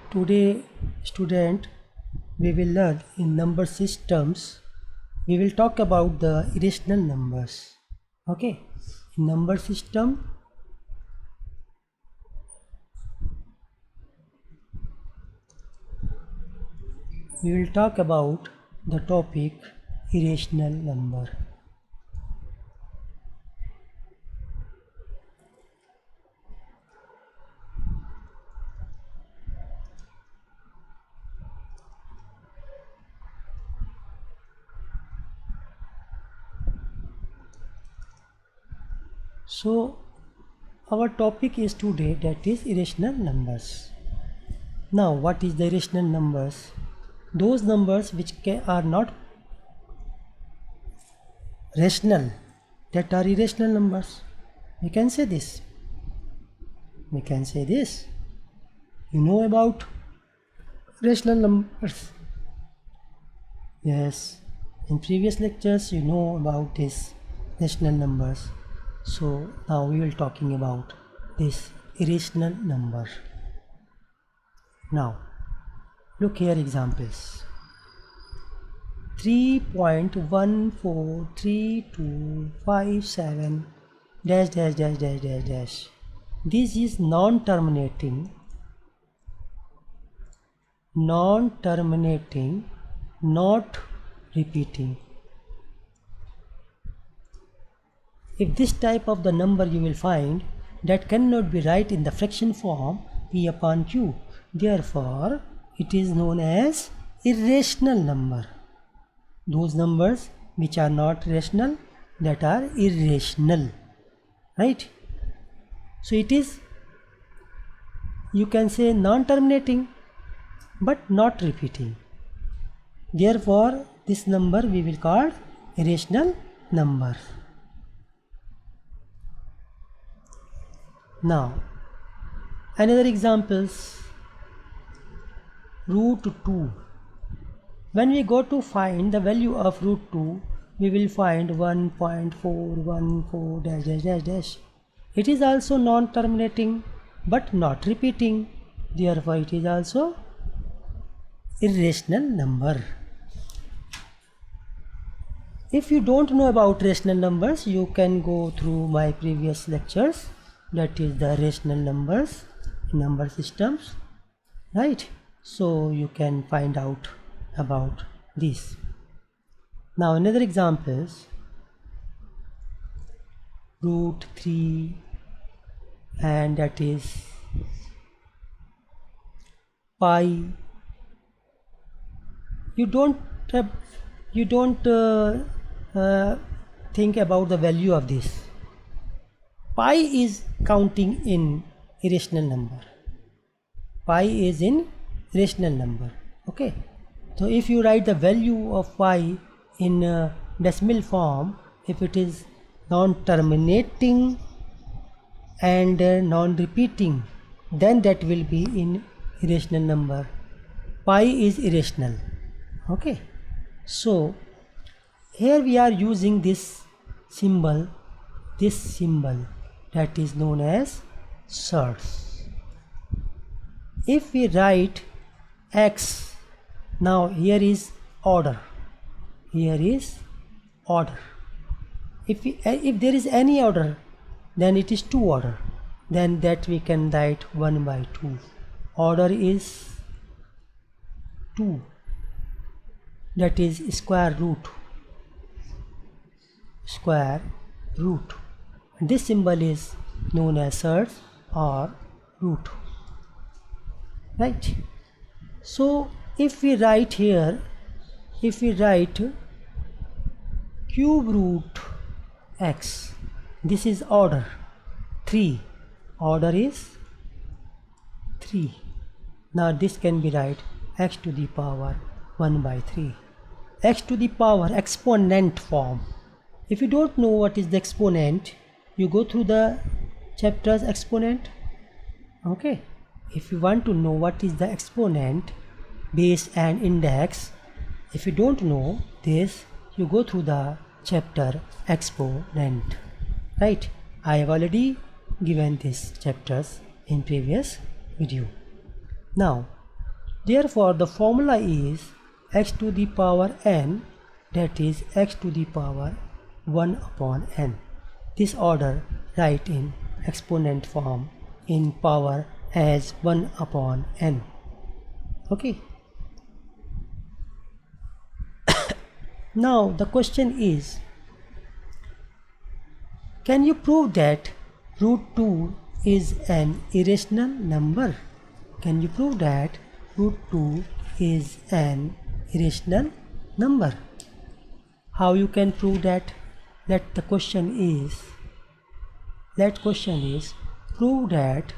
Today, student, we will learn in number systems. We will talk about the irrational numbers. Okay, in number system, we will talk about the topic irrational number. So our topic is today, that is irrational numbers. Now what is the irrational numbers? Those numbers which are not rational, that are irrational numbers. We can say this. We can say this. You know about rational numbers. Yes, in previous lectures you know about this rational numbers. So now we will talking about this irrational number. Now look here, examples. 3.143257 dash dash dash dash dash dash. This is non-terminating, not repeating. If this type of the number you will find that cannot be written in the fraction form p upon q, therefore it is known as irrational number. Those numbers which are not rational, that are irrational, right? So it is, you can say, non-terminating but not repeating. Therefore this number we will call irrational number. Now another examples, root 2. When we go to find the value of root 2, we will find 1.414 dash dash dash dash. It is also non-terminating but not repeating. Therefore it is also irrational number. If you don't know about rational numbers, you can go through my previous lectures, that is the rational numbers, number systems, right? So you can find out about this. Now another example is root 3, and that is pi. You don't think about the value of this. Pi is counting in irrational number. Pi is in rational number. Okay. So if you write the value of pi in decimal form, if it is non-terminating and non-repeating, then that will be in irrational number. Pi is irrational. Okay. So here we are using this symbol that is known as surds. If we write x, now here is order, here is order. If there is any order, then it is 2 order, then that we can write 1 by 2. Order is 2, that is square root. This symbol is known as surds or root, right? So if we write here, if we write cube root x, this is order 3, order is 3. Now this can be write x to the power 1 by 3, x to the power exponent form. If you don't know what is the exponent, you go through the chapter's exponent. Okay, if you want to know what is the exponent, base and index, if you don't know this, you go through the chapter exponent, right? I have already given these chapters in previous video. Now Therefore, the formula is x to the power n, that is x to the power 1 upon n. This order write in exponent form in power as 1 upon n. Okay. Now the question is, can you prove that root 2 is an irrational number? Can you prove that root 2 is an irrational number? How you can prove that? Let question is prove that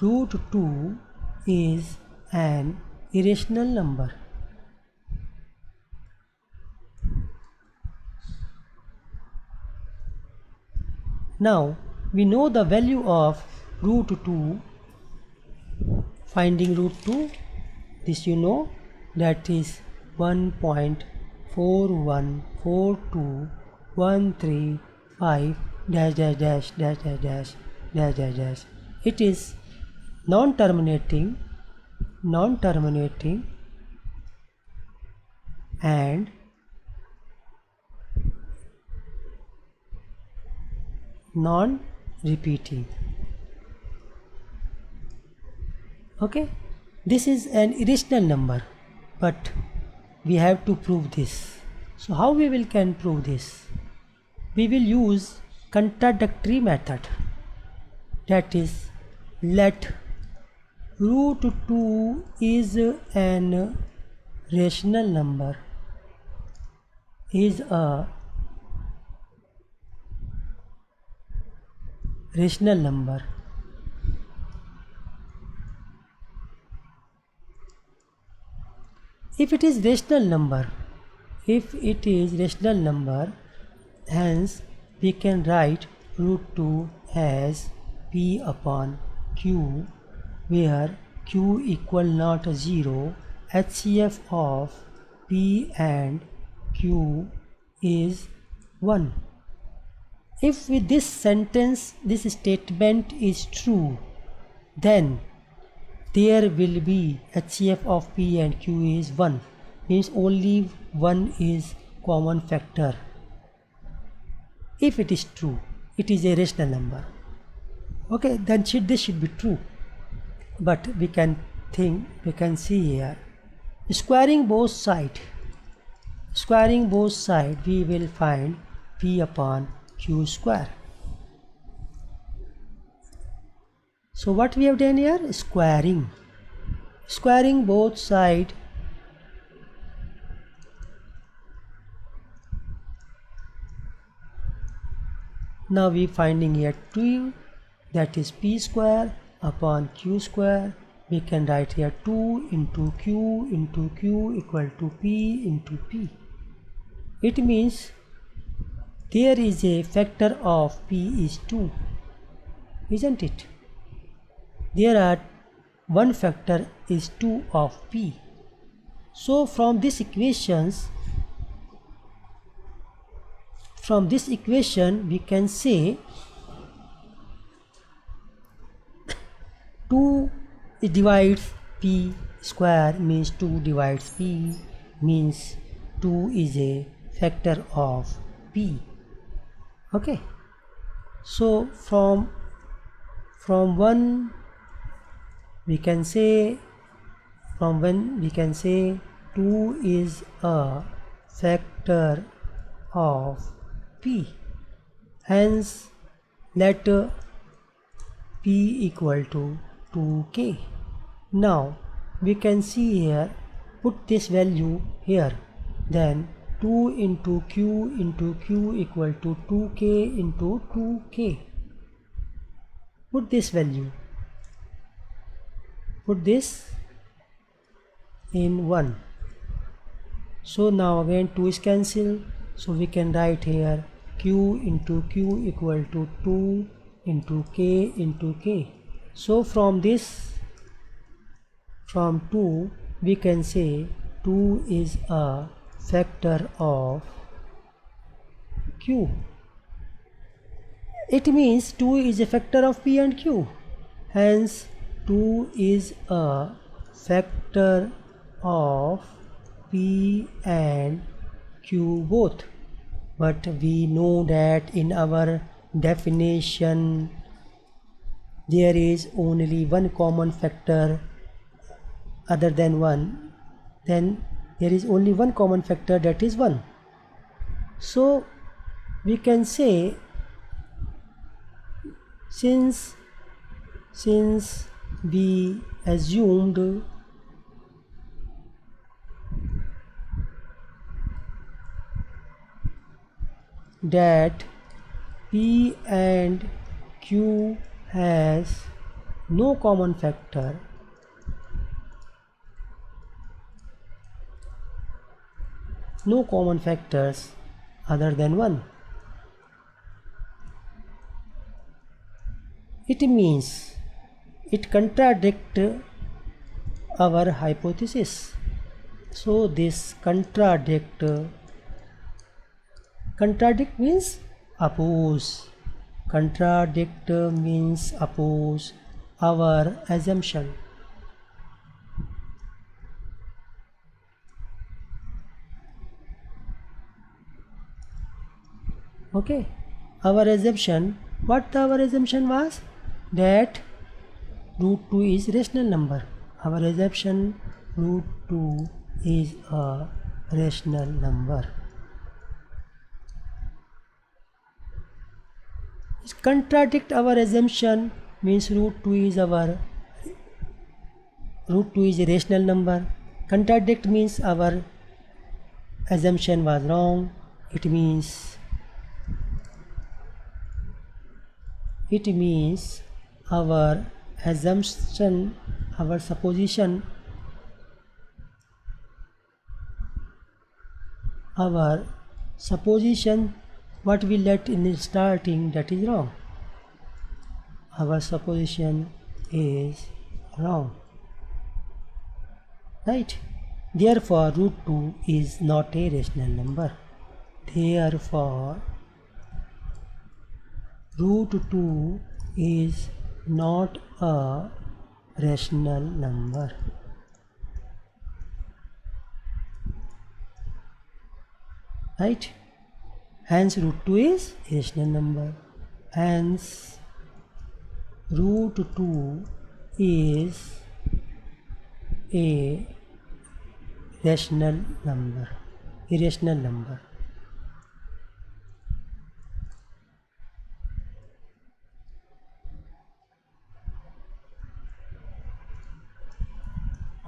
root 2 is an irrational number. Now we know the value of root 2. Finding root 2, this you know, that is 1.4142135 dash dash dash dash dash dash dash dash dash. It is non-terminating and non-repeating. Okay, this is an irrational number, but we have to prove this. So how we can prove this? We will use contradictory method, that is, let root 2 is an rational number, is a rational number. If it is rational number, hence we can write root 2 as p upon q, where q equal not 0, HCF of p and q is 1. If with this statement is true, then there will be HCF of p and q is 1, means only 1 is common factor. If it is true, it is a rational number. Okay, then this should be true. But we can see here, squaring both sides, we will find p upon q square. So what we have done here? Squaring both sides. Now we finding here 2, that is p square upon q square. We can write here 2 into q equal to p into p. It means there is a factor of p is 2, isn't it? There are one factor is 2 of p. So from this equation we can say 2 divides p square, means 2 divides p, means 2 is a factor of p. Okay, so from 1 we can say 2 is a factor of p, hence let p equal to 2k. Now we can see here, put this value here, then 2 into q equal to 2k into 2k. Put this value, put this in 1. So now again 2 is cancelled, so we can write here q into q equal to 2 into k. So from 2 we can say 2 is a factor of q. It means 2 is a factor of p and q, hence 2 is a factor of P and Q both, but we know that in our definition there is only one common factor other than 1, then there is only one common factor, that is 1. So we can say, since we assumed that P and Q has no common factor, no common factors other than 1, it means it contradicts our hypothesis. So this contradict means oppose. Contradict means oppose our assumption. Okay, our assumption, what our assumption was? That root 2 is rational number. Our assumption, root 2 is a rational number. Contradict our assumption means root 2 is a rational number. Contradict means our assumption was wrong. It means our assumption, our supposition, what we let in the starting, that is wrong. Our supposition is wrong, right? Therefore root 2 is not a rational number. Therefore root 2 is not a rational number. Right? Hence root 2 is rational number. Hence root 2 is a rational number, irrational number.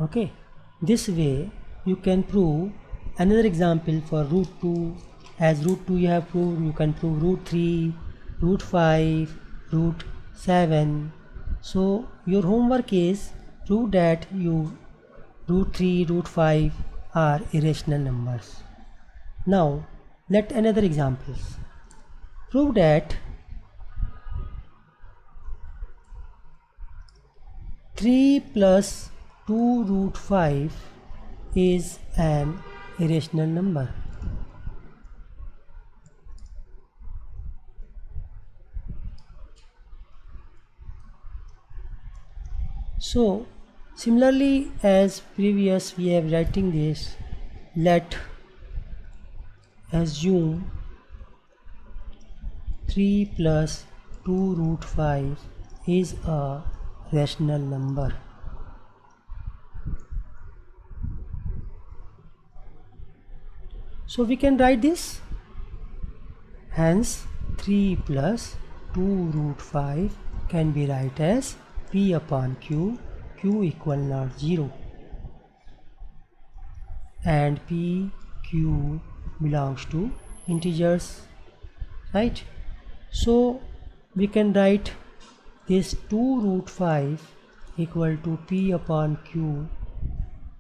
Okay, this way you can prove another example for root 2. As root 2 you have proved, you can prove root 3, root 5, root 7. So your homework is prove that root 3, root 5 are irrational numbers. Now let another examples. Prove that 3 plus 2 root 5 is an irrational number. So similarly as previous we have writing this, let assume 3 plus 2 root 5 is a rational number. So we can write this. Hence 3 plus 2 root 5 can be write as P upon Q, Q equal not 0, and P, Q belongs to integers, right? So we can write this 2 root 5 equal to P upon Q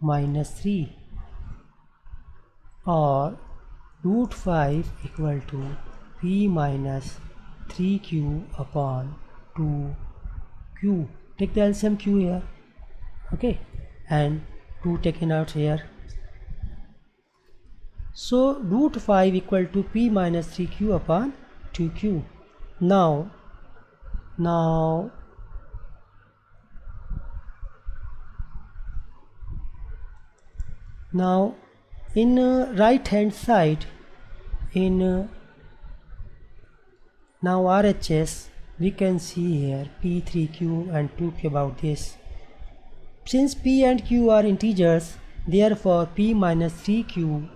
minus 3, or root 5 equal to P minus 3Q upon 2Q. Take the LCM Q here, okay, and 2 taken out here. So root 5 equal to P minus 3Q upon 2Q. Now Now in right hand side, in now RHS, we can see here P3Q and 2Q about this. Since P and Q are integers, therefore P minus 3Q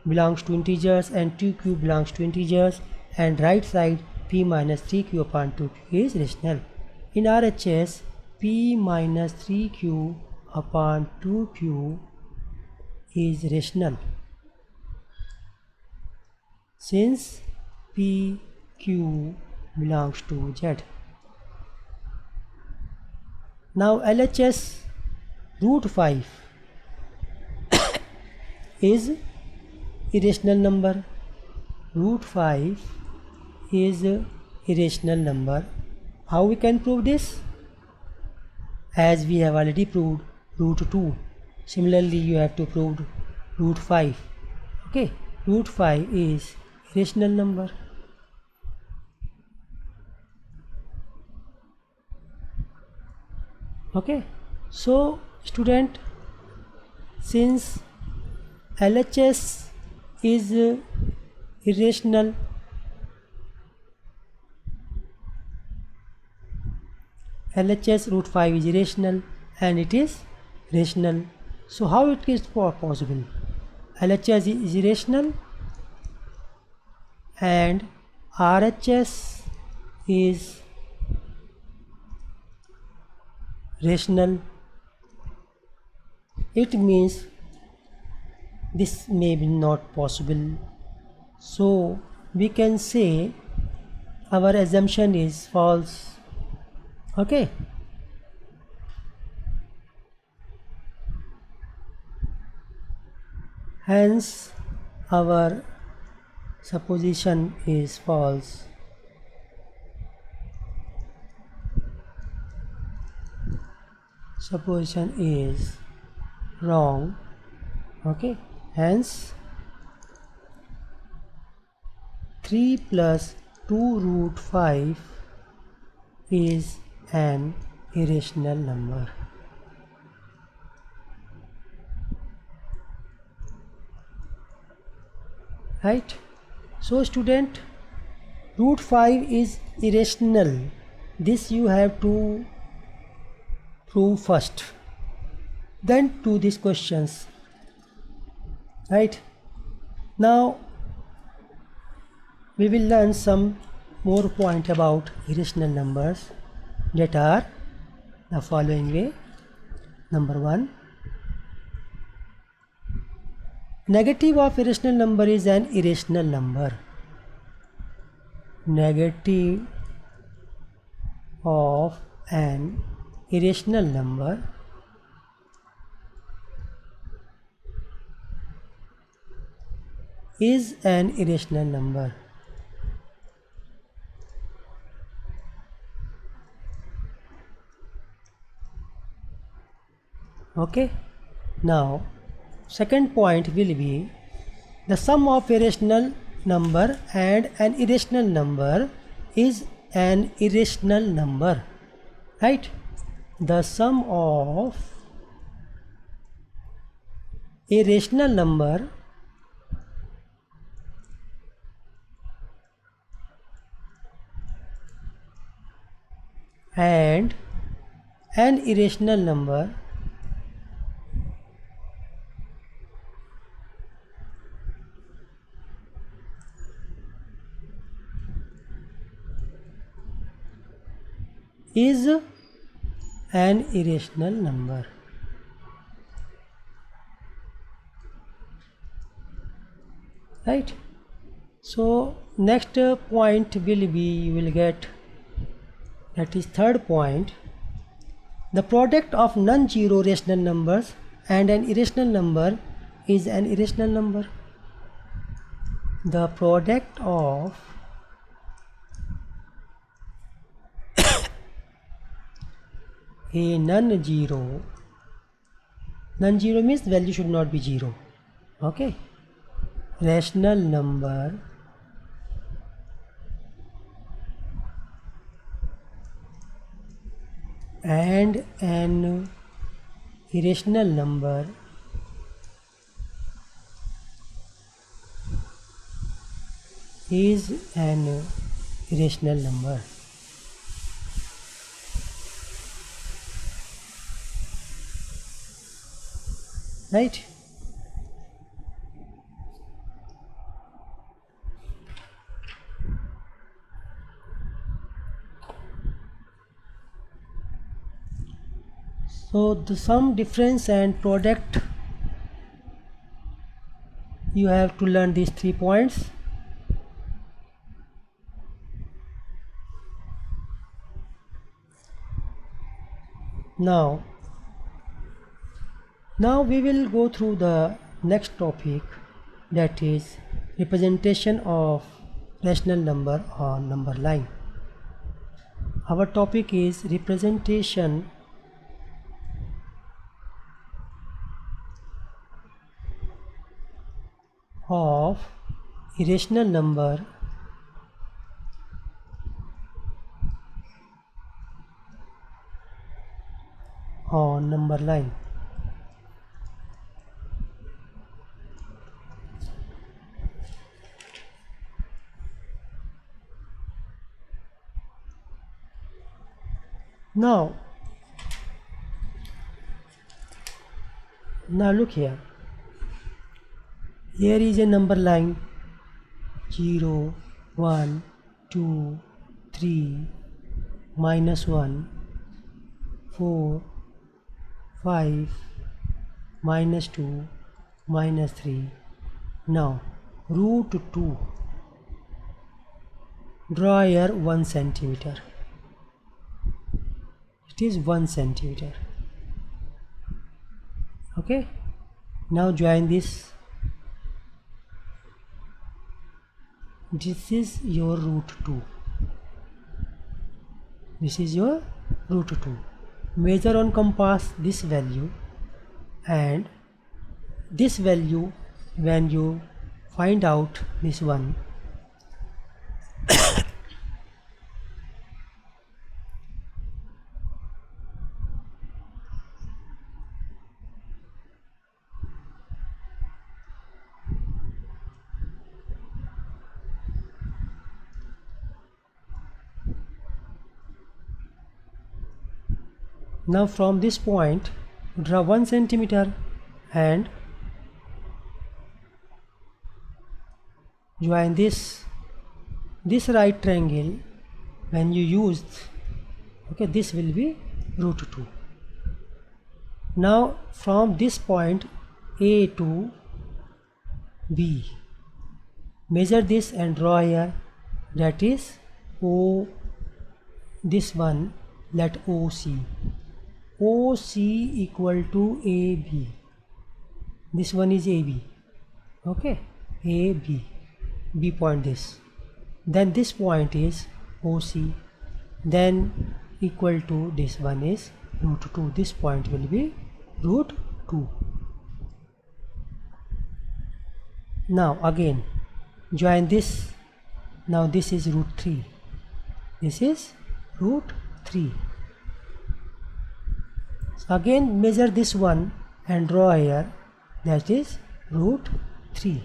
belongs to integers and 2Q belongs to integers, and right side P minus 3Q upon 2Q is rational. In RHS, P minus 3Q upon 2Q is rational. Since PQ belongs to Z. Now LHS root 5 is irrational number. Root 5 is irrational number. How we can prove this? As we have already proved root 2. Similarly, you have to prove root 5. Okay, root 5 is irrational number. Okay, so student, since LHS is irrational, LHS root 5 is irrational and it is rational. So how it is possible? LHS is irrational and RHS is rational. It means this may be not possible. So we can say our assumption is false. Okay. Hence our supposition is false. Supposition is wrong. Okay, hence 3 plus 2 root 5 is an irrational number. Right? So student, root 5 is irrational. This you have to prove first, then do these questions. Right? Now we will learn some more point about irrational numbers that are the following way. Number 1, negative of irrational number is an irrational number. Negative of an irrational number is an irrational number. Okay. Now second point will be the sum of irrational number and an irrational number is an irrational number. Right? The sum of a rational number and an irrational number is an irrational number. Right? So next point will be, you will get, that is third point, the product of non-zero rational numbers and an irrational number is an irrational number. The product of a non-zero means value should not be zero. Okay, rational number and an irrational number is an irrational number. Right? So the sum, difference and product, you have to learn these 3 points. Now we will go through the next topic, that is representation of rational number on number line. Our topic is representation of irrational number on number line. Now look here. Here is a number line 0, 1, 2, 3, -1, 4, 5, -2, -3. Now √2. Draw here 1 centimeter. It is 1 centimeter. Okay. Now join this. This is your √2. This is your √2. Measure on compass this value, and this value, when you find out this one, now from this point draw 1 centimeter and join this right triangle. When you use, okay, this will be √2. Now from this point A to B, measure this and draw here, that is O, this one, let OC. OC equal to AB. This one is AB. Okay, AB. B point this. Then this point is OC. Then equal to this one is √2. This point will be √2. Now again join this. Now this is √3. This is √3. Again measure this one and draw here, that is √3.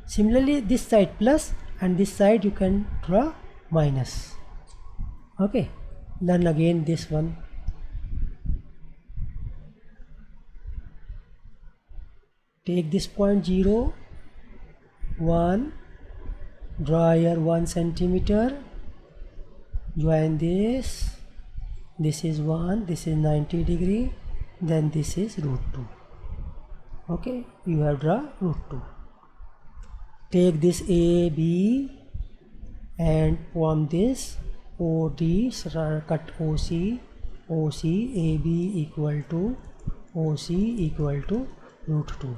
Similarly this side plus, and this side you can draw minus. Okay, learn again this one. Take this point 0, 1, draw here 1 centimeter, join this. This is 1, this is 90 degree, then this is √2. Okay, you have draw √2. Take this AB and form this OD, cut OC, OC, AB equal to OC equal to √2.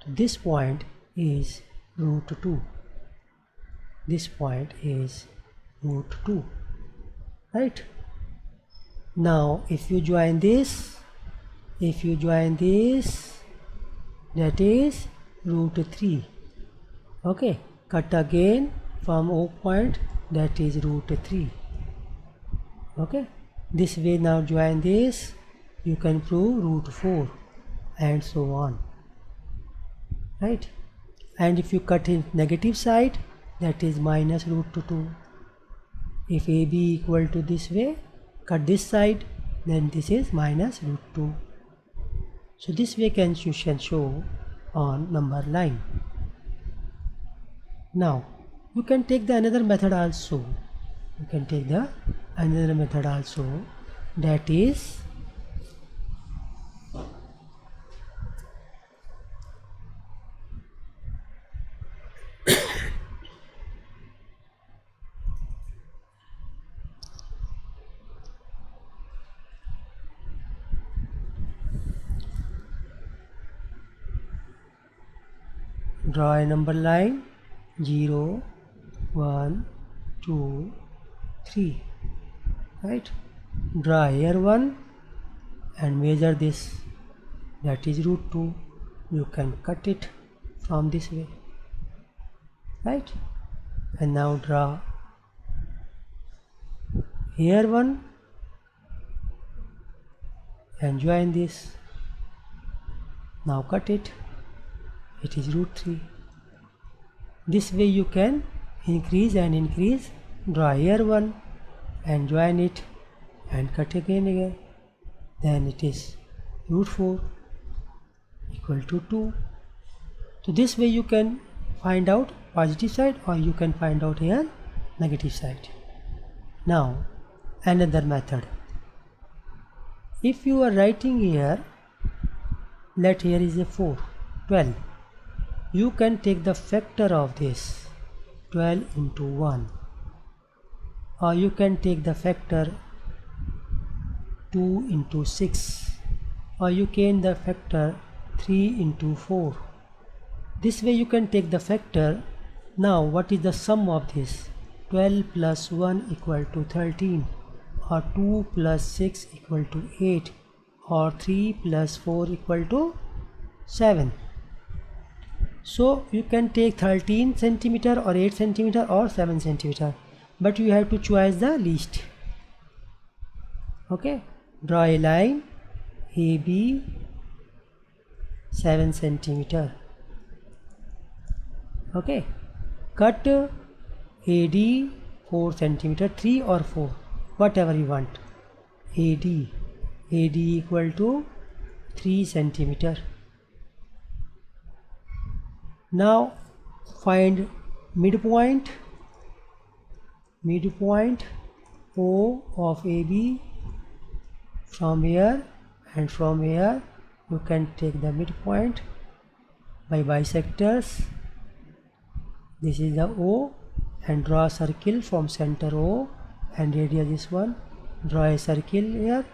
So this point is √2. This point is √2. Right? Now if you join this, that is √3. Okay, cut again from O point, that is √3. Okay, this way now join this, you can prove √4 and so on. Right? And if you cut in negative side, that is minus root 2. If AB equal to this way, cut this side, then this is minus root 2. So this way you can show on number line. Now you can take the another method also. You can take the another method also, that is draw a number line 0, 1, 2, 3, right? Draw here 1 and measure this, that is root 2. You can cut it from this way, right? And now draw here 1 and join this. Now cut it, it is root 3. This way you can increase and increase. Draw here 1 and join it and cut again. Then it is root 4 equal to 2. So this way you can find out positive side, or you can find out here negative side. Now another method. If you are writing here, let here is a 4, 12. You can take the factor of this 12 into 1, or you can take the factor 2 into 6, or you can the factor 3 into 4. This way you can take the factor. Now what is the sum of this? 12 plus 1 equal to 13, or 2 plus 6 equal to 8, or 3 plus 4 equal to 7. So you can take 13 centimeter or 8 centimeter or 7 centimeter, but you have to choose the least. Okay, draw a line AB 7 centimeter. Okay, cut AD 4 centimeter, 3 or 4, whatever you want. AD equal to 3 centimeter. Now find midpoint O of AB. From here and from here you can take the midpoint by bisectors. This is the O, and draw a circle from center O and radius this one. Draw a circle here.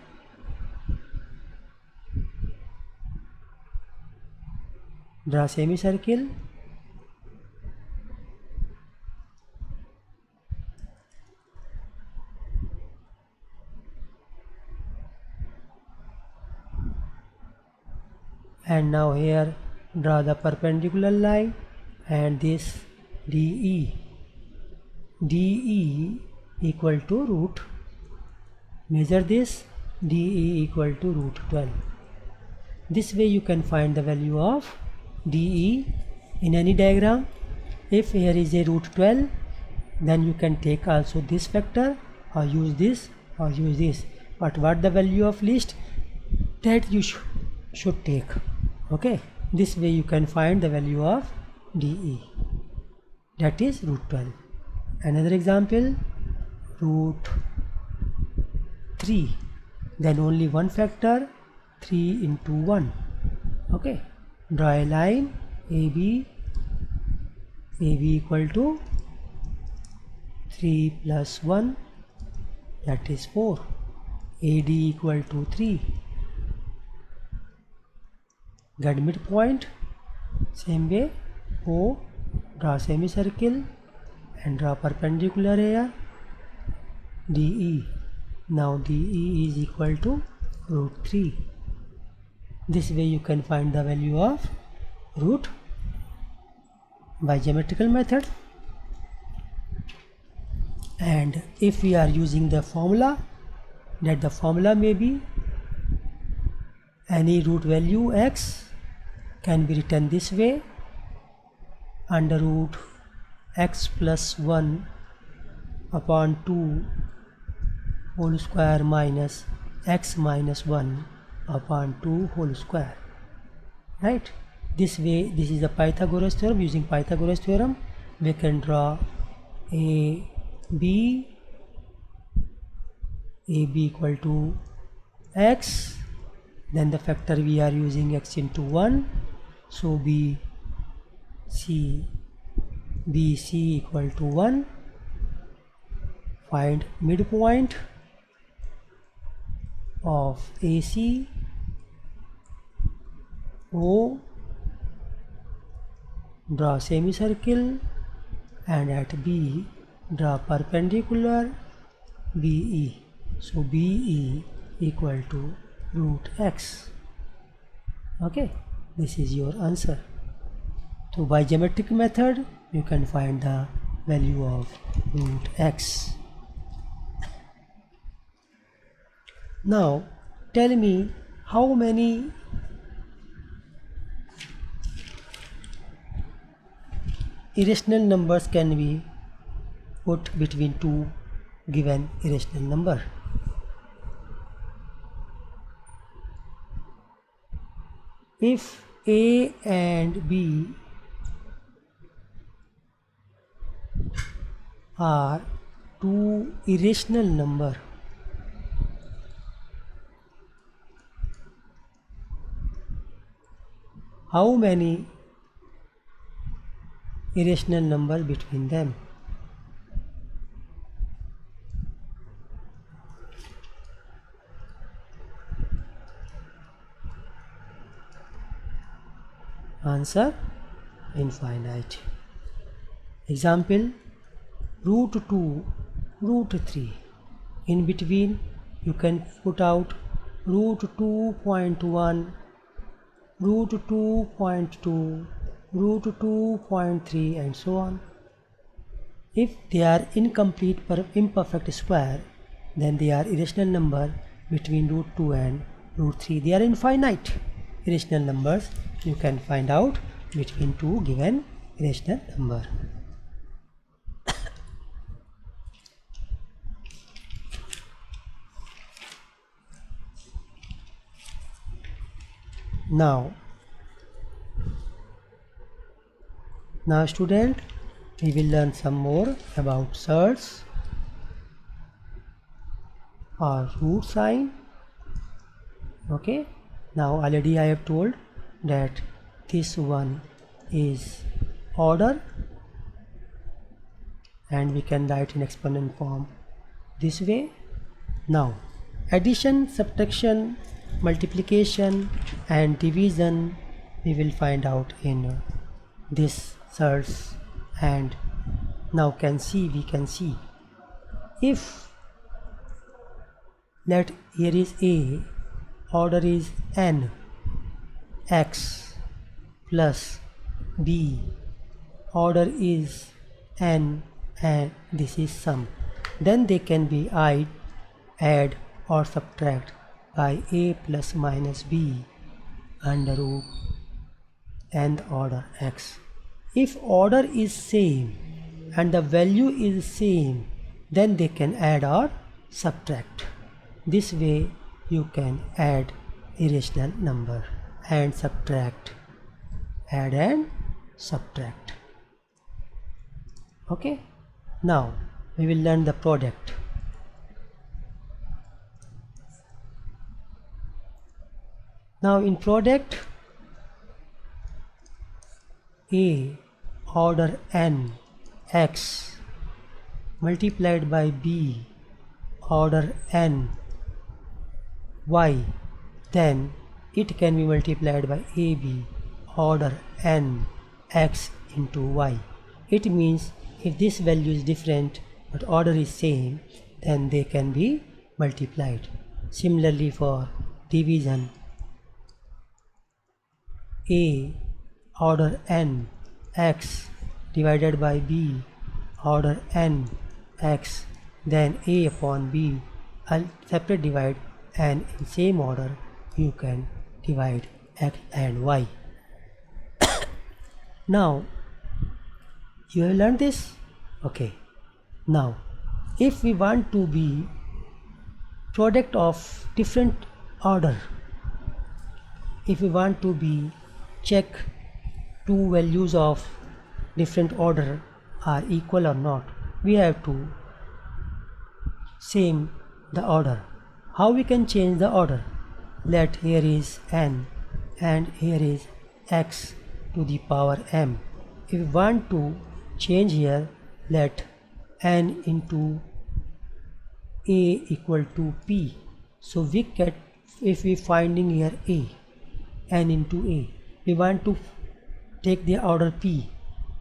Draw semicircle. And now here draw the perpendicular line and this DE equal to root. Measure this, DE equal to root 12. This way you can find the value of DE in any diagram. If here is a root 12, then you can take also this factor, or use this, or use this. But what the value of least, that you should take. Okay, this way you can find the value of DE, that is root 12. Another example, root 3, then only one factor, 3 into 1. Okay, draw a line AB equal to 3 plus 1, that is 4. AD equal to 3. Get midpoint. Same way, O, draw semicircle and draw perpendicular here. DE. Now DE is equal to root 3. This way you can find the value of root by geometrical method. And if we are using the formula, that the formula may be any root value x can be written this way: under root x plus 1 upon 2 whole square minus x minus 1 upon 2 whole square, right? This way, this is the Pythagoras theorem. Using Pythagoras theorem, we can draw AB equal to x, then the factor we are using x into 1, so BC equal to 1. Find midpoint of AC, O, draw semicircle, and at B draw perpendicular BE. So BE equal to root x. Okay, this is your answer. So by geometric method you can find the value of root x. Now tell me how many irrational numbers can we put between two given irrational number. If A and B are two irrational number, how many irrational numbers between them? Answer: infinite. Example: root 2, root 3. In between you can put out root 2.1, root 2.2, root 2.3, and so on. If they are incomplete imperfect square, then they are irrational number between root 2 and root 3. They are infinite irrational numbers you can find out between two given irrational number. Now student, we will learn some more about surds or root sign. Okay, now already I have told that this one is order and we can write in exponent form this way. Now addition, subtraction, multiplication and division we will find out in this surds. And now we can see if let here is A, order is n, x plus B, order is n, and this is sum, then they can be add or subtract by A plus minus B under root nth order x. If order is same and the value is same, then they can add or subtract. This way you can add irrational number and subtract, add and subtract. Okay, now we will learn the product. Now in product, A order n x multiplied by B order n y, then it can be multiplied by AB order n x into y. It means if this value is different but order is same, then they can be multiplied. Similarly for division, A order n x divided by B order n x, then A upon B, I'll separate divide, and in same order you can divide x and y. Now You have learned this? Okay. Now, if we want to be product of different order, if we want to be check two values of different order are equal or not, we have to same the order. How we can change the order? Let here is n and here is x to the power m. If we want to change here, let n into a equal to p. So we get, if we finding here a, n into a, we want to take the order p,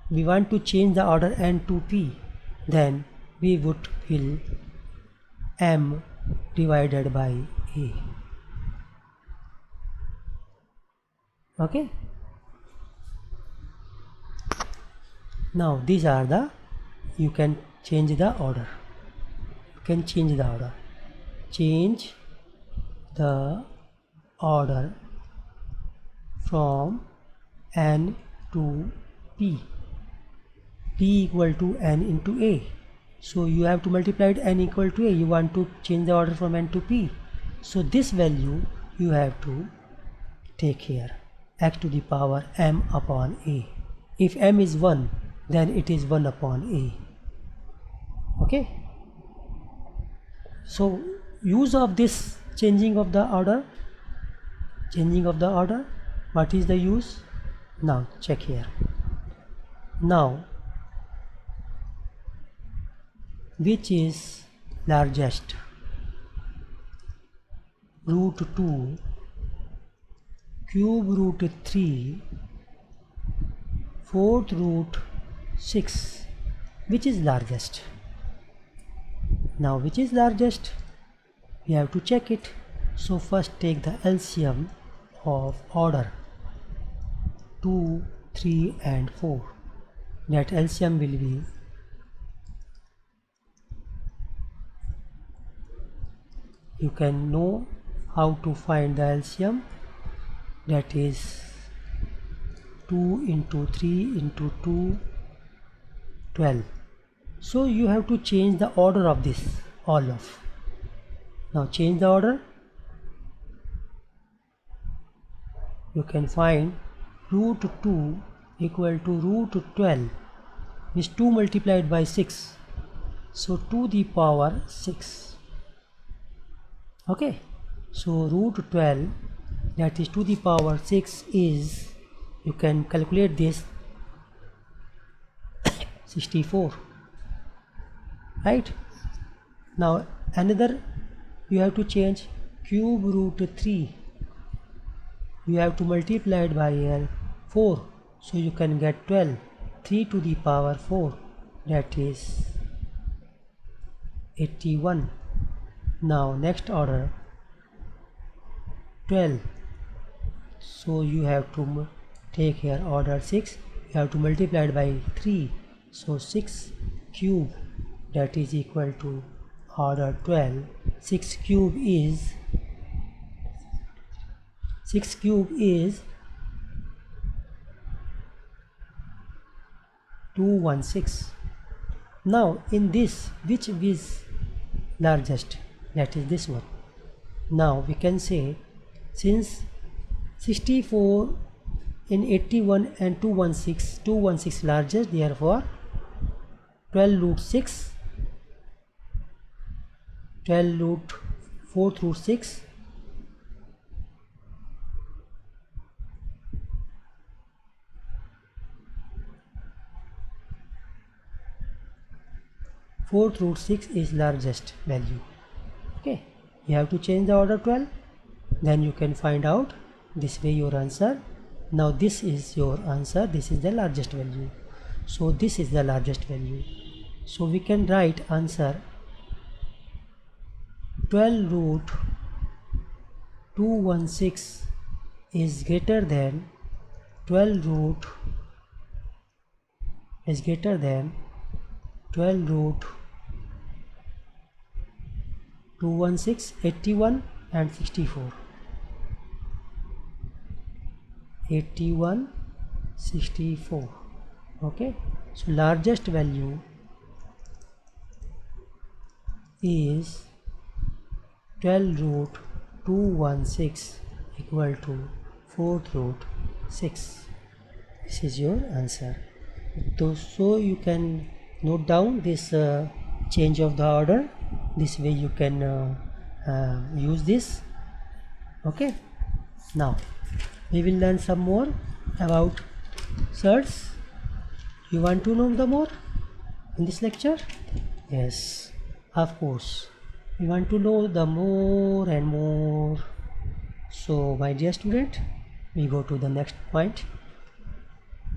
we want to change the order n to p, then we would fill m divided by a. Okay. Now these are the, you can change the order. You can change the order. Change the order from n to p. P equal to n into a. So you have to multiply it n equal to a. You want to change the order from n to p. So this value you have to take here, x to the power m upon a. If m is 1, then it is 1 upon a. Okay. So use of this changing of the order. Changing of the order. What is the use? Now check here. Now which is largest? Root 2, cube root 3, fourth root 6. Which is largest? Now which is largest? We have to check it. So first take the LCM of order 2, 3 and 4. That LCM will be you can know how to find the LCM, that is 2 into 3 into 2, 12. So you have to change the order of this, all of. Now change the order. You can find root 2 equal to root 12 is 2 multiplied by 6. So to the power 6. Okay. So root 12, that is to the power 6 is, you can calculate this, 64. Right. Now another, you have to change cube root 3. You have to multiply it by here 4. So you can get 12. 3 to the power 4, that is 81. Now next order 12. So you have to take here order 6. You have to multiply it by 3. So 6 cube, that is equal to order 12. 6 cube is 216. Now in this, which is largest? That is this one. Now we can say, since 64 in 81 and 216 largest, therefore 12 root 6, 12 root 4th root 6, fourth root 6 is largest value. Okay, you have to change the order 12, then you can find out this way your answer. Now this is your answer, this is the largest value. So this is the largest value. So we can write answer 12 root 216 is greater than 12 root 12 root 216, 81 and 64. 81, 64. Okay. So largest value is 12 root 216 equal to 4th root 6. This is your answer. So you can note down this change of the order. This way you can use this. Okay. Now we will learn some more about certs. You want to know the more in this lecture? Yes, of course. We want to know the more and more. So my dear student, we go to the next point.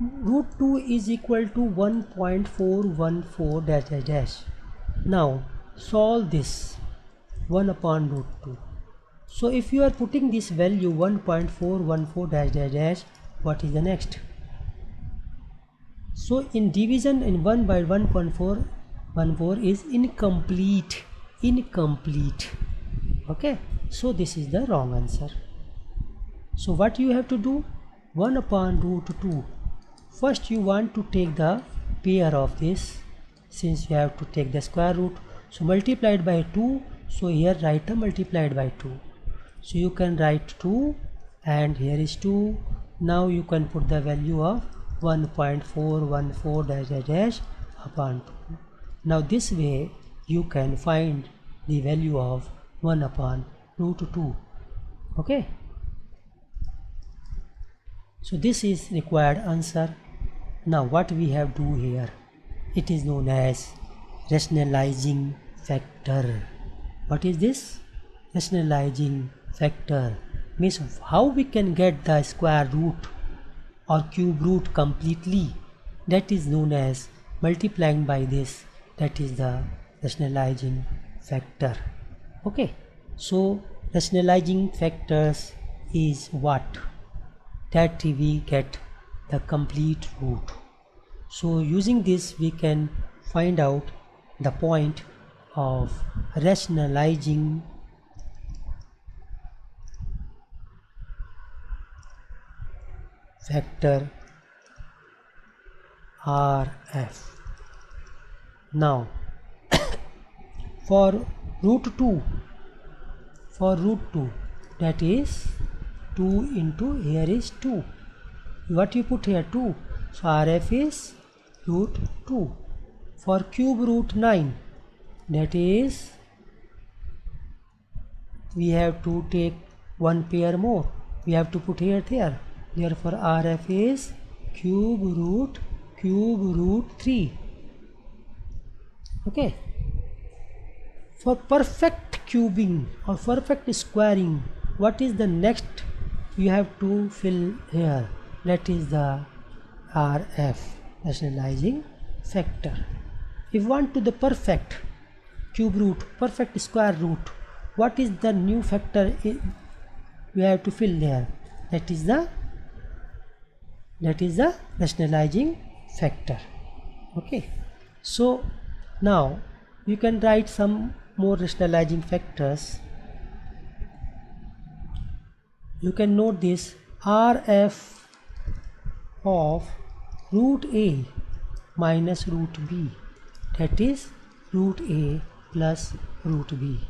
Root 2 is equal to 1.414 dash dash dash. Now solve this 1 upon root 2. So if you are putting this value 1.414 dash dash dash, what is the next? So in division in 1 by 1.414 is incomplete. Okay, so this is the wrong answer. So what you have to do? 1 upon root 2. First you want to take the pair of this, since you have to take the square root. So multiplied by 2. So here write a multiplied by 2. So you can write 2 and here is 2. Now you can put the value of 1.414 dash dash dash upon 2. Now this way you can find the value of 1 upon root 2. Okay. So this is required answer. Now what we have do here? It is known as rationalizing factor. What is this? Rationalizing factor means how we can get the square root or cube root completely. That is known as multiplying by this. That is the rationalizing factor. Okay. So rationalizing factors is what? That we get the complete root. So using this we can find out the point of rationalizing factor RF. Now for root 2, that is 2 into here is 2. What you put here? 2. So RF is root 2. For cube root 9, that is we have to take one pair more. We have to put here there. Therefore RF is cube root 3. Okay. For perfect cubing or perfect squaring, what is the next you have to fill here? That is the RF, rationalizing factor. If you want to the perfect cube root, perfect square root, what is the new factor we have to fill there? That is the rationalizing factor. Okay. So now you can write some more rationalizing factors. You can note this RF of root A minus root B, that is root A plus root B.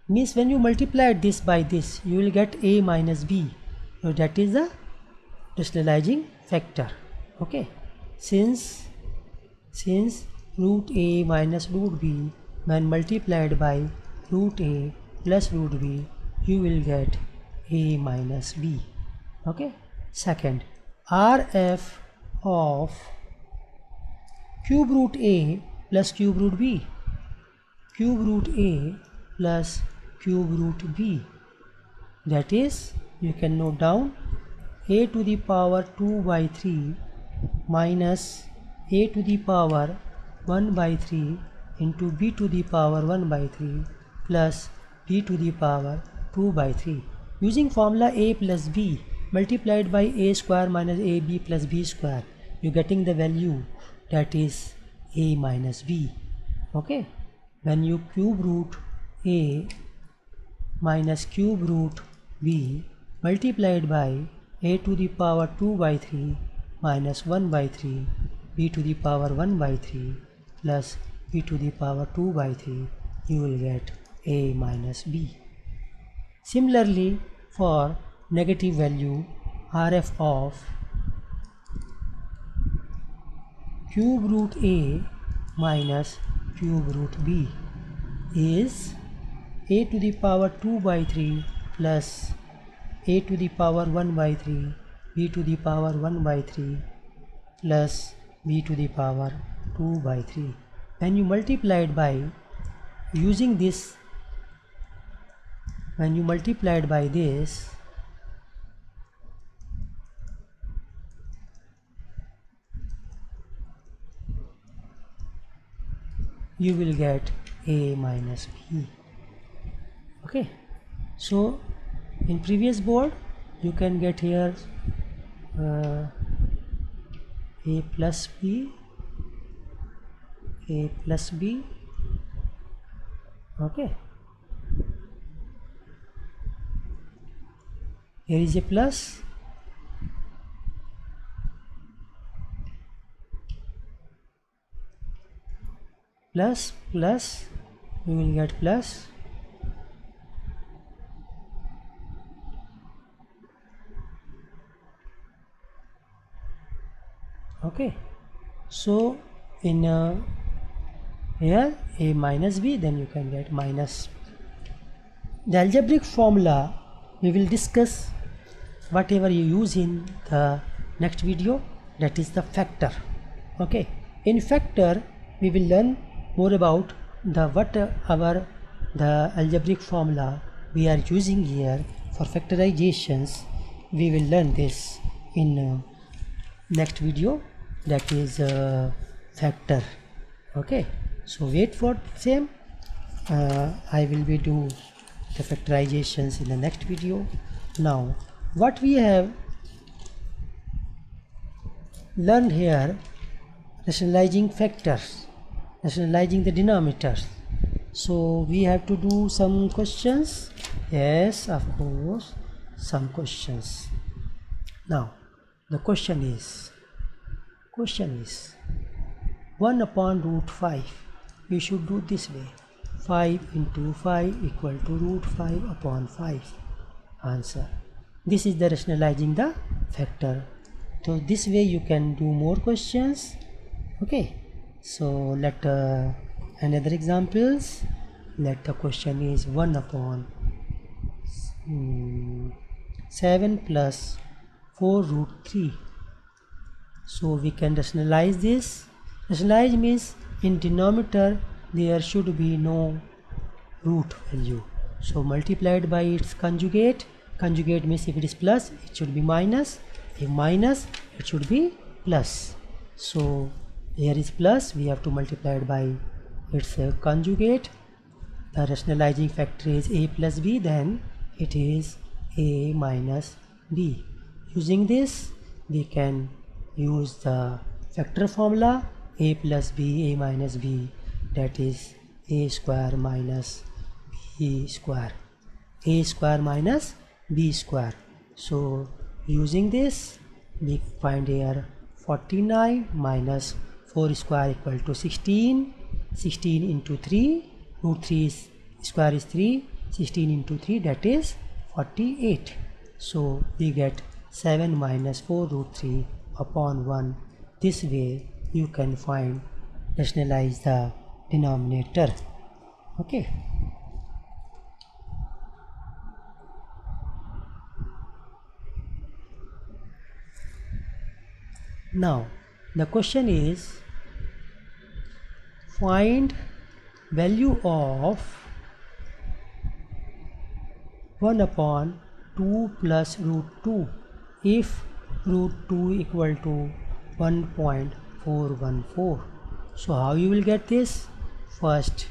Means when you multiply this by this, you will get A minus B. So that is the rationalizing factor. Okay. Since root A minus root B when multiplied by root A plus root B, you will get A minus B. Okay. Second, RF of cube root A plus cube root B, cube root A plus cube root B, that is you can note down A to the power 2 by 3 minus A to the power 1 by 3 into B to the power 1 by 3 plus B to the power 2 by 3. Using formula A plus B multiplied by A square minus AB plus B square, you getting the value that is A minus B. Okay. When you cube root A minus cube root B multiplied by A to the power 2 by 3 minus 1 by 3 b to the power 1 by 3 plus b to the power 2 by 3, you will get a minus b. Similarly, for negative value, RF of cube root a minus cube root b is a to the power 2 by 3 plus a to the power 1 by 3 b to the power 1 by 3 plus b to the power 2 by 3. When you multiply it by using this, when you multiply it by this, you will get a minus b. Okay, so in previous board you can get here a plus b, a plus b. Okay, here is a plus, plus plus, we will get plus, okay. So in here a minus b, then you can get minus. The algebraic formula we will discuss whatever you use in the next video, that is the factor. Okay, in factor we will learn more about the algebraic formula we are using here for factorizations. We will learn this in next video, that is factor. Okay, so wait for same. I will be do the factorizations in the next video. Now what we have learned here, rationalizing factors, rationalizing the denominators. So we have to do some questions. Yes, of course, some questions. Now the question is 1 upon root 5. We should do this way: 5 into 5 equal to root 5 upon 5. Answer. This is the rationalizing the factor. So this way you can do more questions. Okay, so let another examples. Let the question is 1 upon 7 plus 4 root 3. So we can rationalize this. Rationalize means in denominator there should be no root value, so multiplied by its conjugate. Conjugate means if it is plus, it should be minus. If minus, it should be plus. So here is plus, we have to multiply it by its conjugate. The rationalizing factor is a plus b, then it is a minus b. Using this we can use the factor formula: a plus b, a minus b, that is a square minus b square, a square minus b square. So using this we find here 49 minus 4 square equal to 16. 16 into 3, root 3 square is 3, 16 into 3, that is 48. So we get 7 minus 4 root 3 upon 1. This way you can find, rationalize the denominator. Okay. Now the question is, find value of 1 upon 2 plus root 2 if root 2 equal to 1.414. So how you will get this? First,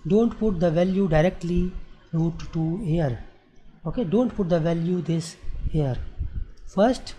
don't put the value directly root 2 here. Okay, don't put the value this here. First,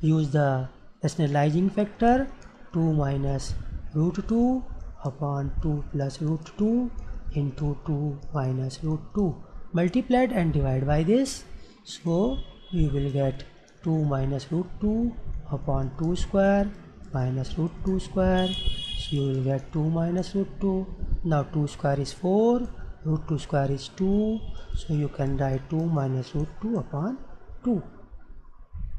use the rationalizing factor 2 minus root 2 upon 2 plus root 2 into 2 minus root 2, multiplied and divide by this. So you will get 2 minus root 2 upon 2 square minus root 2 square. So you will get 2 minus root 2. Now 2 square is 4, root 2 square is 2. So you can write 2 minus root 2 upon 2.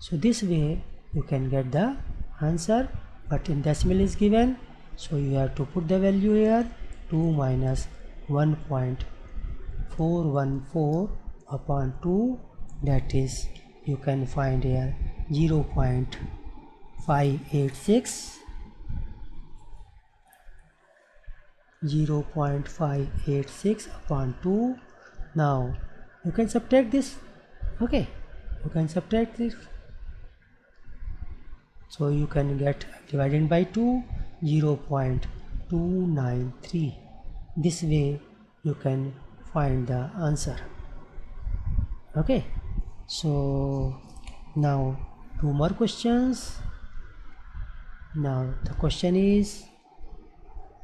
So this way you can get the answer, but in decimal is given. So you have to put the value here, 2 minus 1.414 upon 2, that is you can find here 0.586 upon 2. Now you can subtract this. Okay, you can subtract this. So you can get divided by 2, 0.293. This way you can find the answer. Okay, so now 2 more questions. Now the question is,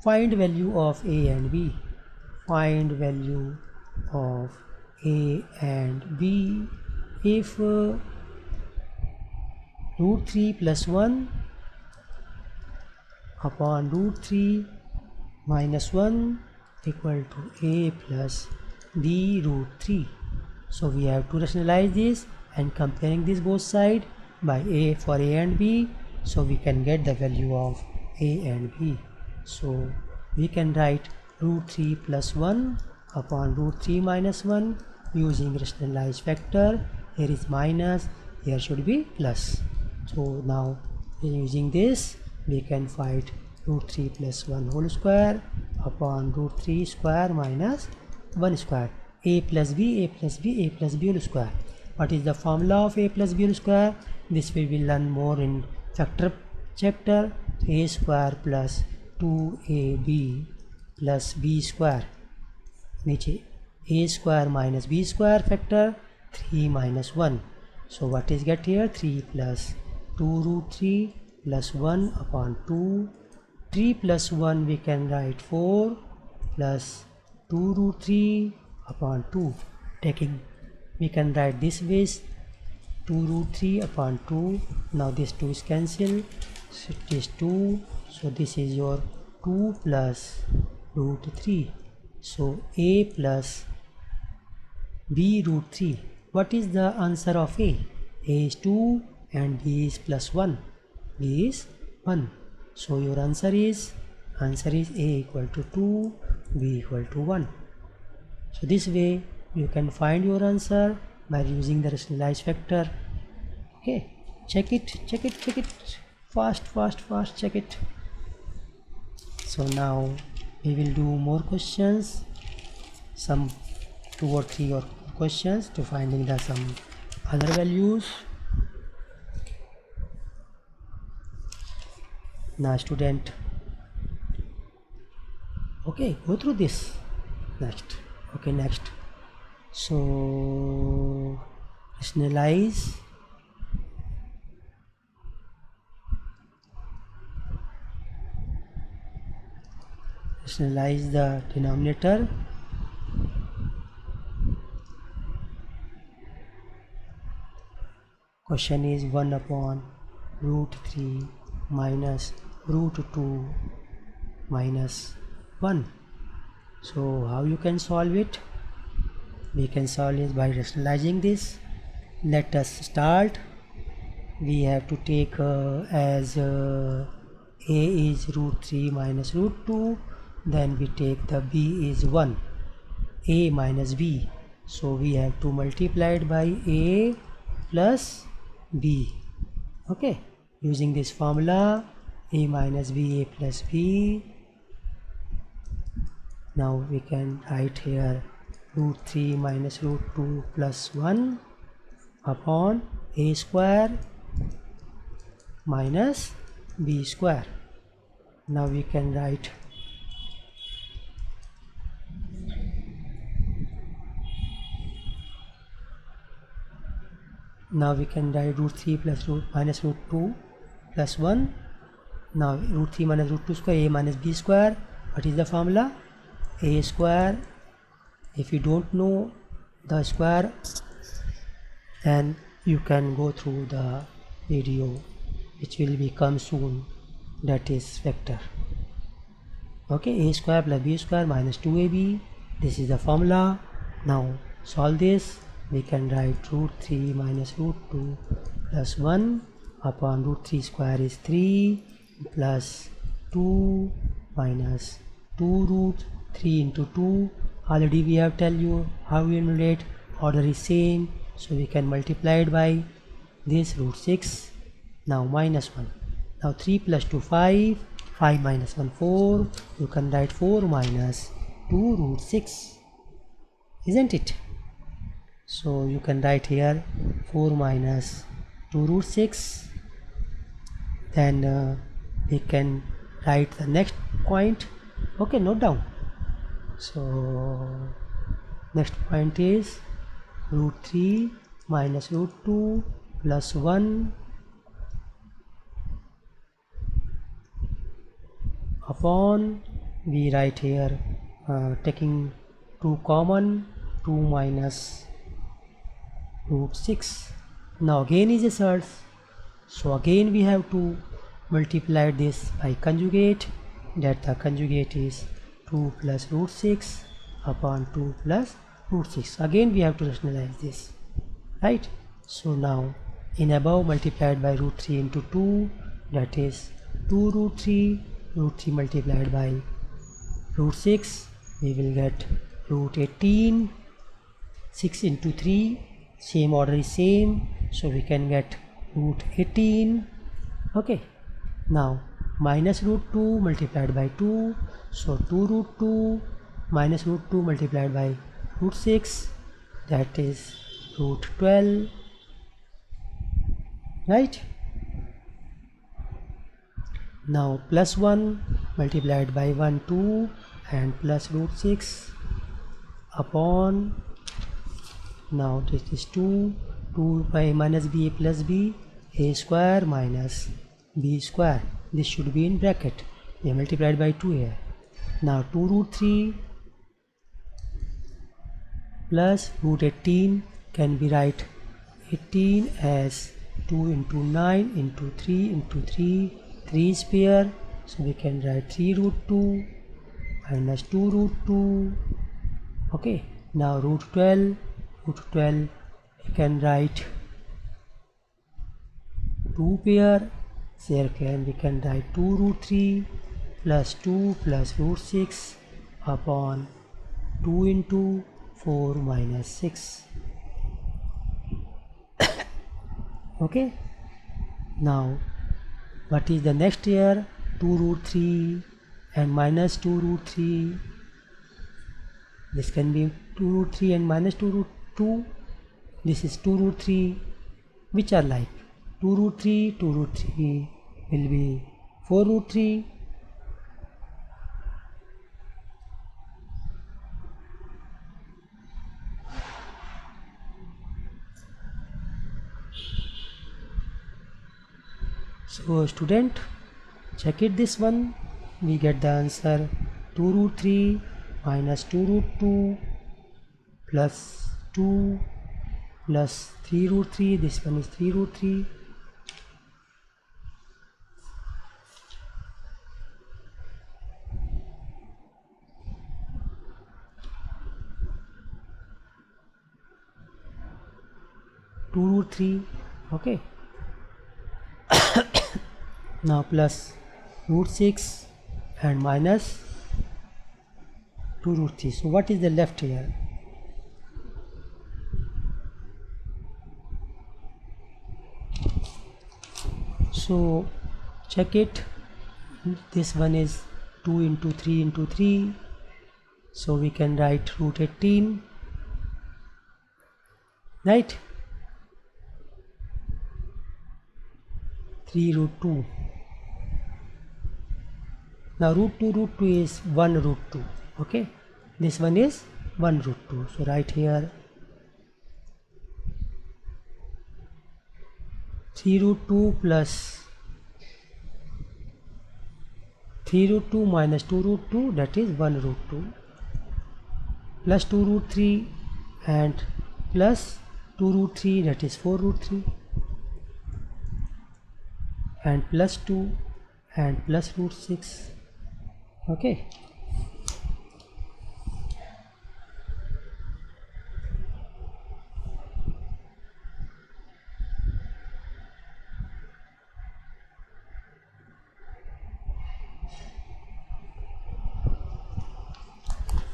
find value of a and b. Find value of a and b if root 3 plus 1 upon root 3 minus 1 equal to a plus b root 3. So we have to rationalize this and comparing this both sides by a for a and b, so we can get the value of a and b. So we can write root 3 plus 1 upon root 3 minus 1 using rationalized factor. Here is minus, here should be plus. So now using this we can find root 3 plus 1 whole square upon root 3 square minus 1 square. A plus b, a plus b, a plus b whole square. What is the formula of a plus b whole square? This we will learn more in factor chapter. A square plus 2ab plus b square. नीचे a square minus b square factor 3 minus 1. So what is get here? 3 plus 2 root 3 plus 1 upon 2. 3 plus 1 we can write 4 plus 2 root 3 upon 2. Taking we can write this way 2 root 3 upon 2. Now this 2 is cancelled, so it is 2. So this is your 2 plus root 3. So a plus b root 3. What is the answer of a? A is 2 and b is plus 1. B is 1. So your answer is a equal to 2, b equal to 1. So this way you can find your answer by using the rationalized factor. Okay, check it, fast, check it. So now we will do more questions, some 2 or 3 or questions to finding the some other values. Now student, okay, go through this next. Okay, next. So rationalize the denominator. Question is 1 upon root 3 minus root 2 minus 1. So how you can solve it? We can solve it by rationalizing this. Let us start. We have to take as a is root 3 minus root 2, then we take the b is 1, a minus b. So we have to multiply it by a plus b. Okay, using this formula, a minus b, a plus b. Now we can write here root 3 minus root 2 plus 1 upon a square minus b square. Now we can write root 3 plus root minus root 2 plus 1. Now root 3 minus root 2 square, a minus b square. What is the formula? A square. If you don't know the square, then you can go through the video which will become soon. that is vector. Okay, a square plus b square minus 2ab, this is the formula. Now solve this. We can write root 3 minus root 2 plus 1 upon root 3 square is 3 plus 2 minus 2 root 3 into 2. Already we have tell you how we enumerate, order is same, so we can multiply it by this root 6. Now minus 1. Now 3 plus 2 5, 5 minus 1 4. You can write 4 minus 2 root 6, isn't it? So you can write here 4 minus 2 root 6. Then we can write the next point. Okay, note down. So next point is root 3 minus root 2 plus 1 upon, we write here taking 2 common, 2 minus root 6. Now again is a search, so again we have to multiply this by conjugate, that the conjugate is 2 plus root 6 upon 2 plus root 6. Again we have to rationalize this, right? So now in above multiplied by root 3 into 2, that is 2 root 3 multiplied by root 6, we will get root 18. 6 into 3, same order is same, so we can get root 18. Okay, now minus root 2 multiplied by 2, so 2 root 2 minus root 2 multiplied by root 6, that is root 12, right? Now plus 1 multiplied by 1 2 and plus root 6 upon, now this is 2 by minus b plus b, a square minus b square, this should be in bracket, we multiplied by 2 here. Now 2 root 3 plus root 18 can be write 18 as 2 into 9 into 3 into 3, 3 is pair, so we can write 3 root 2 minus 2 root 2. Okay, now root 12 we can write 2 pair, so here we can write 2 root 3 plus 2 plus root 6 upon 2 into 4 minus 6. Okay, now what is the next here? 2 root 3 and minus 2 root 3. This can be 2 root 3 and minus 2 root 2. This is 2 root 3, which are like 2 root 3 will be 4 root 3. So student, check it, this one, we get the answer 2 root 3 minus 2 root 2 plus 2 plus 3 root 3, this one is 3 root 3. Root 3, okay. Now plus root 6 and minus 2 root 3. So what is the left here? So check it, this one is 2 into 3 into 3, so we can write root 18, right? 3 root 2. Now root 2 is 1 root 2. Okay, this one is 1 root 2. So right here 3 root 2 plus 3 root 2 minus 2 root 2, that is 1 root 2, plus 2 root 3 and plus 2 root 3, that is 4 root 3, and plus 2 and plus root 6. Okay.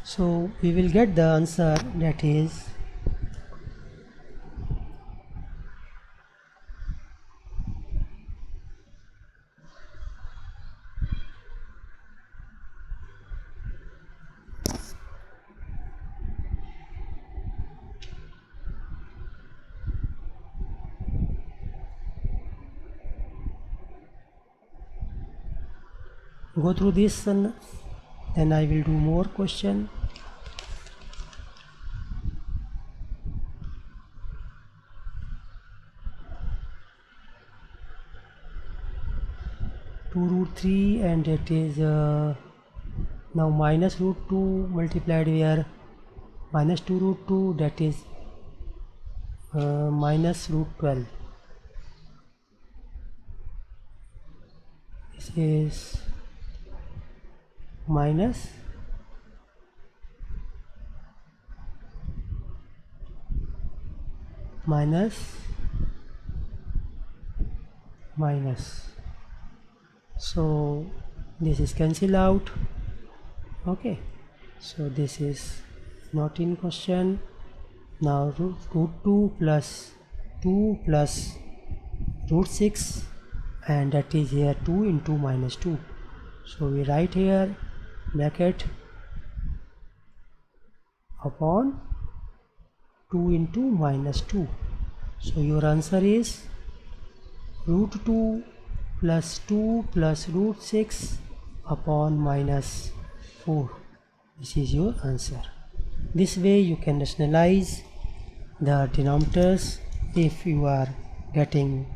So we will get the answer, that is go through this and then I will do more question. Root 3 and it is now minus root 2 multiplied here minus 2 root 2, that is minus root 12. This is minus minus minus. So this is cancel out. Okay, so this is not in question. Now root 2 plus 2 plus root 6, and that is here 2 into minus 2. So we write here bracket upon 2 into minus 2. So your answer is root 2 plus 2 plus root 6 upon minus 4. This is your answer. This way you can rationalize the denominators if you are getting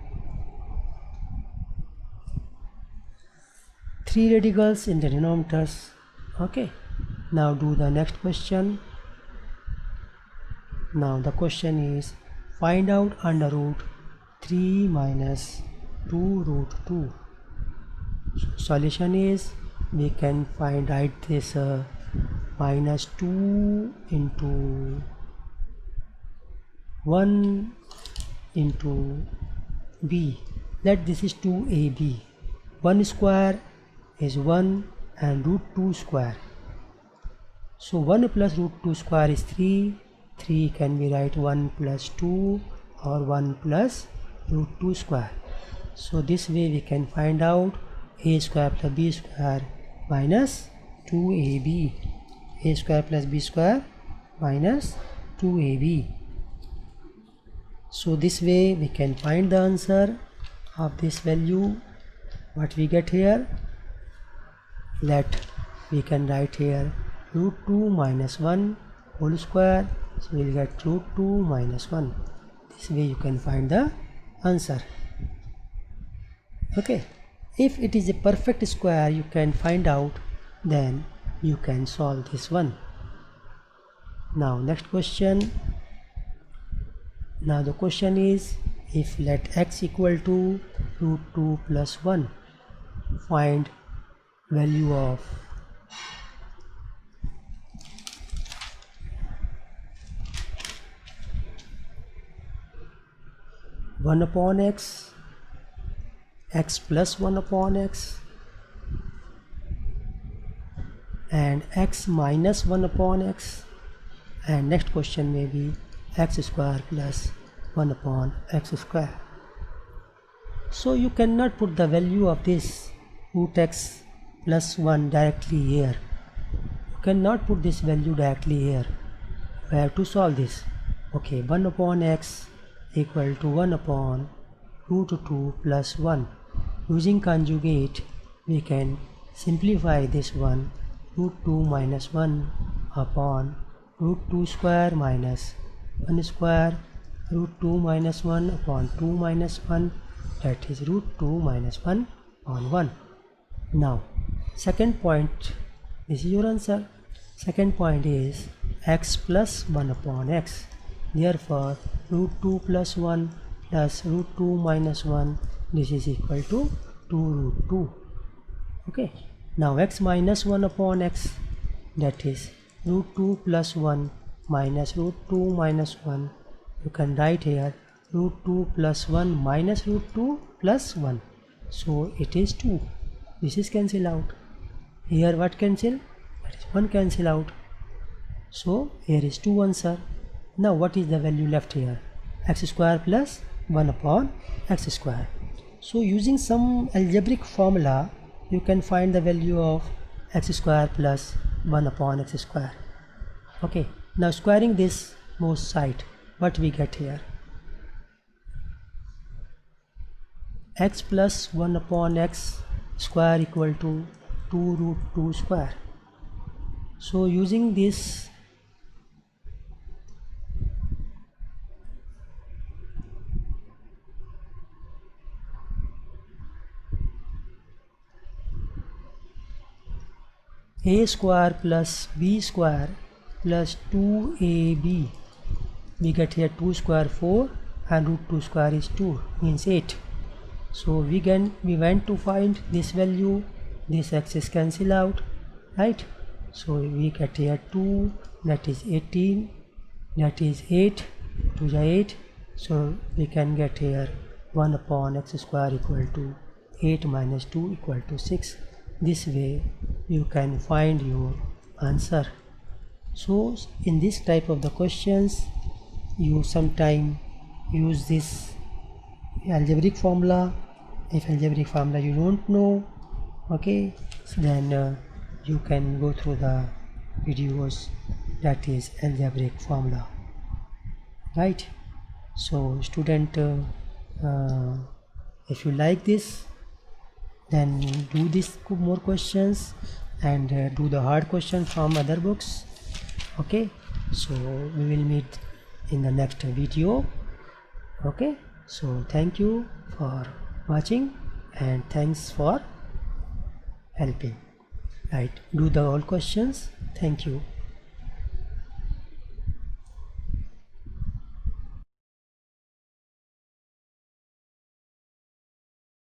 3 radicals in the denominators. Okay, now do the next question. Now the question is find out under root 3 minus 2 root 2. So solution is we can write this minus 2 into 1 into b. Let this is 2ab. 1 square is 1 and root 2 square. So 1 plus root 2 square is 3. 3 can be write 1 plus 2 or 1 plus root 2 square. So this way we can find out a square plus b square minus 2ab. A square plus b square minus 2ab. So this way we can find the answer of this value. What we get here, let we can write here root 2 minus 1 whole square. So we will get root 2 minus 1. This way you can find the answer. Okay, if it is a perfect square you can find out, then you can solve this one. Now next question. Now the question is, if let x equal to root 2 plus 1, find value of one upon x, x plus 1 upon x, and x minus 1 upon x, and next question may be x square plus 1 upon x square. So you cannot put the value of this root x plus 1 directly here. You cannot put this value directly here. We have to solve this. Okay, 1 upon x equal to 1 upon root 2 plus 1. Using conjugate we can simplify this one. Root 2 minus 1 upon root 2 square minus 1 square, root 2 minus 1 upon 2 minus 1, that is root 2 minus 1 on 1. Now second point, this is your answer. Second point is x plus 1 upon x. Therefore root 2 plus 1 plus root 2 minus 1, this is equal to 2 root 2. Okay, now x minus 1 upon x, that is root 2 plus 1 minus root 2 minus 1. You can write here root 2 plus 1 minus root 2 plus 1. So it is 2. This is cancel out. Here what cancel? That is 1 cancel out. So here is 2 answer. Now what is the value left here? X square plus 1 upon x square. So using some algebraic formula, you can find the value of x square plus 1 upon x square. Okay, now squaring this both side, what we get here? X plus 1 upon x square equal to 2 root 2 square. So using this, a square plus b square plus 2ab, we get here 2 square 4 and root 2 square is 2, means 8. So we went to find this value, this x is cancel out, right? So we get here 2, that is 18, that is 8, 2 is 8. So we can get here 1 upon x square equal to 8 minus 2 equal to 6. This way you can find your answer. So in this type of the questions, you sometime use this algebraic formula. If algebraic formula you don't know, okay, so then you can go through the videos, that is algebraic formula, right? So student, if you like this, then do this more questions and do the hard question from other books. Okay, so we will meet in the next video. Okay, so thank you for watching and thanks for helping. Right, do the all questions. Thank you.